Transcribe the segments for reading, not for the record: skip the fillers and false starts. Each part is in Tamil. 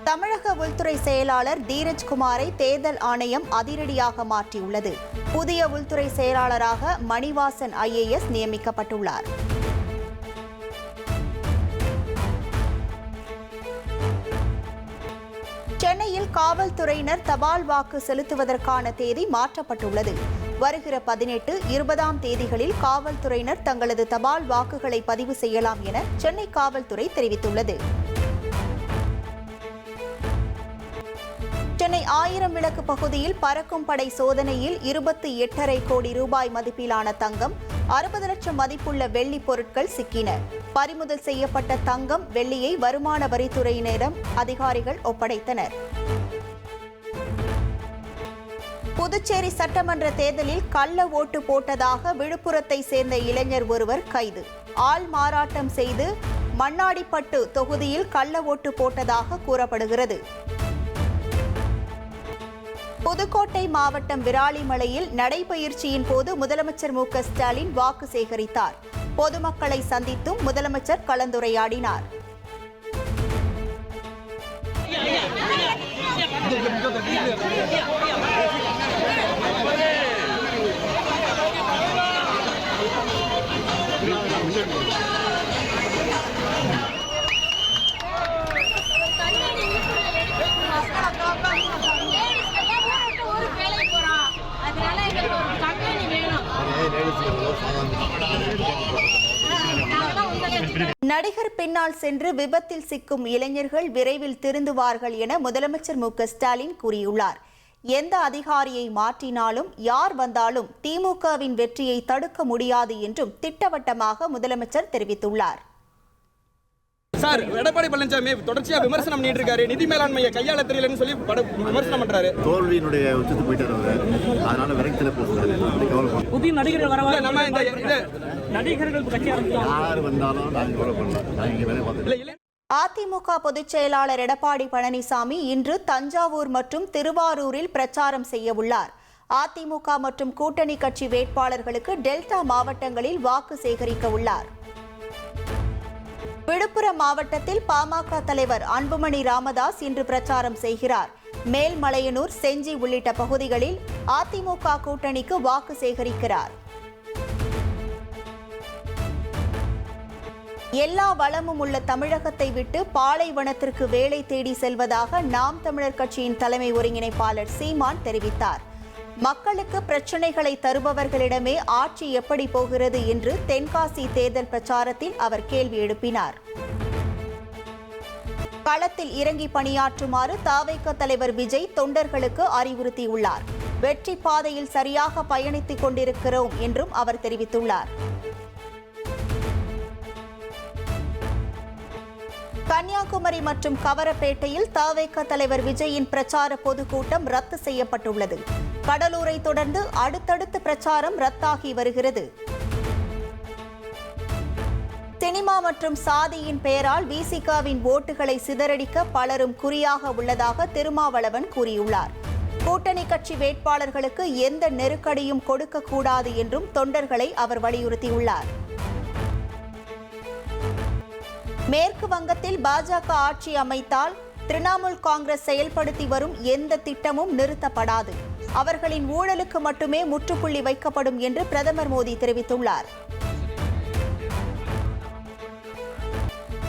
தமிழக உள்துறை செயலாளர் தீரஜ்குமாரை தேர்தல் ஆணையம் அதிரடியாக மாற்றியுள்ளது. புதிய உள்துறை செயலாளராக மணிவாசன் IAS நியமிக்கப்பட்டுள்ளார். சென்னையில் காவல்துறையினர் தபால் வாக்கு செலுத்துவதற்கான தேதி மாற்றப்பட்டுள்ளது. வருகிற 18, 20ஆம் தேதிகளில் காவல்துறையினர் தங்களது தபால் வாக்குகளை பதிவு செய்யலாம் என சென்னை காவல்துறை தெரிவித்துள்ளது. சென்னை 1000 விளக்கு பகுதியில் பறக்கும் படை சோதனையில் 28.5 கோடி ரூபாய் மதிப்பிலான தங்கம், 60 லட்சம் மதிப்புள்ள வெள்ளி பொருட்கள் சிக்கின. பறிமுதல் செய்யப்பட்ட தங்கம், வெள்ளியை வருமான வரித்துறையினரிடம் அதிகாரிகள் ஒப்படைத்தனர். புதுச்சேரி சட்டமன்ற தேர்தலில் கள்ள ஓட்டு போட்டதாக விழுப்புரத்தை சேர்ந்த இளைஞர் ஒருவர் கைது. ஆள் மாறாட்டம் செய்து மண்ணாடிப்பட்டு தொகுதியில் கள்ள ஓட்டு போட்டதாக கூறப்படுகிறது. புதுக்கோட்டை மாவட்டம் விராலிமலையில் நடைபயிற்சியின் போது முதலமைச்சர் MK ஸ்டாலின் வாக்கு சேகரித்தார். பொதுமக்களை சந்தித்தும் முதலமைச்சர் கலந்துரையாடினார். நடிகர் பின்னால் சென்று விபத்தில் சிக்கும் இளைஞர்கள் விரைவில் திருந்துவார்கள் என முதலமைச்சர் MK ஸ்டாலின் கூறியுள்ளார். எந்த அதிகாரியை மாற்றினாலும் யார் வந்தாலும் திமுகவின் வெற்றியை தடுக்க முடியாது என்றும் திட்டவட்டமாக முதலமைச்சர் தெரிவித்துள்ளார். சார், எடப்பாடி பழனிசாமி தொடர்ச்சியா விமர்சனம் பண்ணிட்டு இருக்காரு. நிதி மேலாண்மையை கையாள தெரியலன்னு சொல்லி விமர்சனம் பண்றாரு. தோல்வியினுடைய உச்சத்து போயிட்டாரு. அதனால விரக்தியில பேசுறாரு. புதிய நடிகர்கள் வரவா நம்ம இந்த நடிகர்கள் கட்சி ஆரம்பிச்சோம். யார் வந்தாலும் நாங்க கவலை பண்ணலாம். நாங்க வேலை பார்த்துட்டு. அதிமுக பொதுச் செயலாளர் எடப்பாடி பழனிசாமி இன்று தஞ்சாவூர் மற்றும் திருவாரூரில் பிரச்சாரம் செய்ய உள்ளார். அதிமுக மற்றும் கூட்டணி கட்சி வேட்பாளர்களுக்கு டெல்டா மாவட்டங்களில் வாக்கு சேகரிக்க உள்ளார். விழுப்புரம் மாவட்டத்தில் பாமக தலைவர் அன்புமணி ராமதாஸ் இன்று பிரச்சாரம் செய்கிறார். மேல்மலையனூர், செஞ்சி உள்ளிட்ட பகுதிகளில் அதிமுக கூட்டணிக்கு வாக்கு சேகரிக்கிறார். எல்லா வளமும் உள்ள தமிழகத்தை விட்டு பாலைவனத்திற்கு வேலை தேடி செல்வதாக நாம் தமிழர் கட்சியின் தலைமை ஒருங்கிணைப்பாளர் சீமான் தெரிவித்தார். மக்களுக்கு பிரச்சனைகளை தருபவர்களிடமே ஆட்சி எப்படி போகிறது என்று தென்காசி தேர்தல் பிரச்சாரத்தில் அவர் கேள்வி எழுப்பினார். களத்தில் இறங்கி பணியாற்றுமாறு தவிக தலைவர் விஜய் தொண்டர்களுக்கு அறிவுறுத்தியுள்ளார். வெற்றி பாதையில் சரியாக பயணித்துக் கொண்டிருக்கிறோம் என்றும் அவர் தெரிவித்துள்ளார். கன்னியாகுமரி மற்றும் கவரப்பேட்டையில் தவிக தலைவர் விஜயின் பிரச்சார பொதுக்கூட்டம் ரத்து செய்யப்பட்டுள்ளது. கடலூரை தொடர்ந்து அடுத்தடுத்து பிரச்சாரம் ரத்தாகி வருகிறது. சினிமா மற்றும் சாதியின் பெயரால் விசிகவின் ஓட்டுகளை சிதறடிக்க பலரும் குறியாக உள்ளதாக திருமாவளவன் கூறியுள்ளார். கூட்டணி கட்சி வேட்பாளர்களுக்கு எந்த நெருக்கடியும் கொடுக்கக்கூடாது என்றும் தொண்டர்களை அவர் வலியுறுத்தியுள்ளார். மேற்கு வங்கத்தில் பாஜக ஆட்சி அமைத்தால் திரிணாமுல் காங்கிரஸ் செயல்படுத்தி வரும் எந்த திட்டமும் நிறுத்தப்படாது. அவர்களின் ஊழலுக்கு மட்டுமே முற்றுப்புள்ளி வைக்கப்படும் என்று பிரதமர் மோடி தெரிவித்துள்ளார்.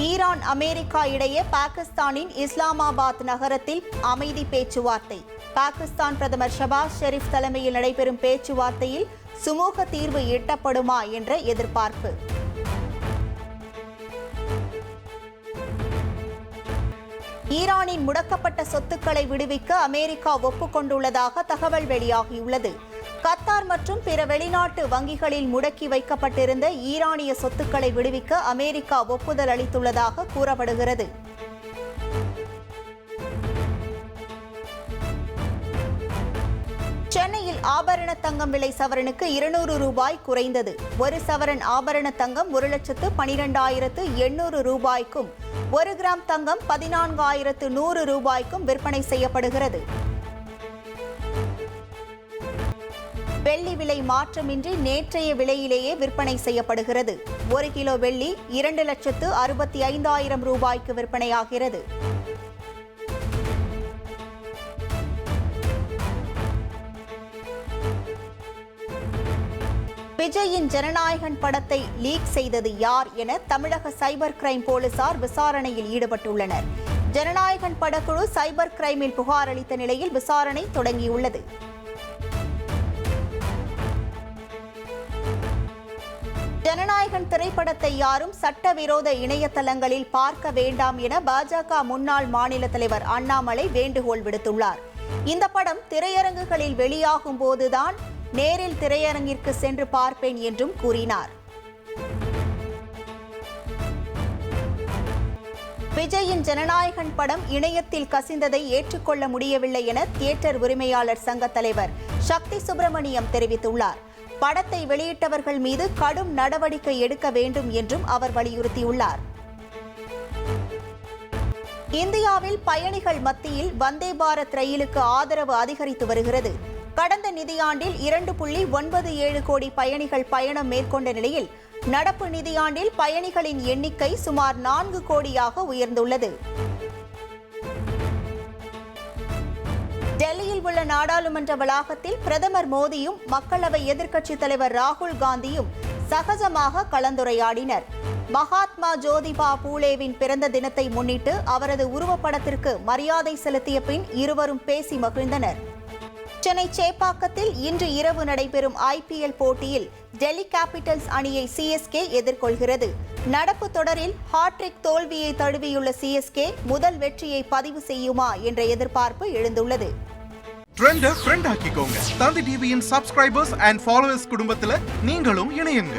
ஈரான், அமெரிக்கா இடையே பாகிஸ்தானின் இஸ்லாமாபாத் நகரத்தில் அமைதி பேச்சுவார்த்தை. பாகிஸ்தான் பிரதமர் ஷபாஸ் ஷெரீப் தலைமையில் நடைபெறும் பேச்சுவார்த்தையில் சுமூக தீர்வு எட்டப்படுமா என்ற எதிர்பார்ப்பு. ஈரானின் முடக்கப்பட்ட சொத்துக்களை விடுவிக்க அமெரிக்கா ஒப்புக்கொண்டுள்ளதாக தகவல் வெளியாகியுள்ளது. கத்தார் மற்றும் பிற வெளிநாட்டு வங்கிகளில் முடக்கி வைக்கப்பட்டிருந்த ஈரானிய சொத்துக்களை விடுவிக்க அமெரிக்கா ஒப்புதல் அளித்துள்ளதாக கூறப்படுகிறது. சென்னையில் ஆபரண தங்கம் விலை சவரனுக்கு 200 ரூபாய் குறைந்தது. ஒரு சவரன் ஆபரண தங்கம் 1,12,800 ரூபாய்க்கும், 1 கிராம் தங்கம் 14,100 ரூபாய்க்கும் விற்பனை செய்யப்படுகிறது. வெள்ளி விலை மாற்றமின்றி நேற்றைய விலையிலேயே விற்பனை செய்யப்படுகிறது. 1 கிலோ வெள்ளி 2,65,000 ரூபாய்க்கு விற்பனையாகிறது. விஜயின் ஜனநாயகன் படத்தை லீக் செய்தது யார் என தமிழக சைபர் கிரைம் போலீசார் விசாரணையில் ஈடுபட்டுள்ளனர். ஜனநாயகன் படக்குழு சைபர் கிரைமில் புகார் அளித்த நிலையில் விசாரணை தொடங்கியுள்ளது. ஜனநாயகன் திரைப்படத்தை யாரும் சட்டவிரோத இணையதளங்களில் பார்க்க வேண்டாம் என பாஜக முன்னாள் மாநில தலைவர் அண்ணாமலை வேண்டுகோள் விடுத்துள்ளார். இந்த படம் திரையரங்குகளில் வெளியாகும் போதுதான் நேரில் திரையரங்கிற்கு சென்று பார்ப்பேன் என்றும் கூறினார். விஜயின் ஜனநாயகன் படம் இணையத்தில் கசிந்ததை ஏற்றுக்கொள்ள முடியவில்லை என தியேட்டர் உரிமையாளர் சங்க தலைவர் சக்தி சுப்பிரமணியம் தெரிவித்துள்ளார். படத்தை வெளியிட்டவர்கள் மீது கடும் நடவடிக்கை எடுக்க வேண்டும் என்றும் அவர் வலியுறுத்தியுள்ளார். இந்தியாவில் பயணிகள் மத்தியில் வந்தே பாரத் ரயிலுக்கு ஆதரவு அதிகரித்து வருகிறது. கடந்த நிதியாண்டில் 2.97 கோடி பயணிகள் பயணம் மேற்கொண்ட நிலையில் நடப்பு நிதியாண்டில் பயணிகளின் எண்ணிக்கை சுமார் 4 கோடியாக உயர்ந்துள்ளது. டெல்லியில் உள்ள நாடாளுமன்ற வளாகத்தில் பிரதமர் மோடியும் மக்களவை எதிர்க்கட்சித் தலைவர் ராகுல் காந்தியும் சகஜமாக கலந்துரையாடினர். மகாத்மா ஜோதிபா பூலேவின் பிறந்த தினத்தை முன்னிட்டு அவரது உருவப்படத்திற்கு மரியாதை செலுத்திய பின் இருவரும் பேசி மகிழ்ந்தனர். சென்னை சேப்பாக்கத்தில் இன்று இரவு நடைபெறும் IPL போட்டியில் டெல்லி கேபிட்டல்ஸ் அணியை CSK எதிர்கொள்கிறது. நடப்பு தொடரில் ஹாட்ரிக் தோல்வியை தழுவியுள்ள CSK முதல் வெற்றியை பதிவு செய்யுமா என்ற எதிர்பார்ப்பு எழுந்துள்ளது. ட்ரெண்ட ஃப்ரெண்ட் ஆக்கிக்கோங்க. தந்தி டிவியின் சப்ஸ்கிரைபர்ஸ் அண்ட் ஃபாலோவர்ஸ் குடும்பத்துல நீங்களும் இணையுங்க.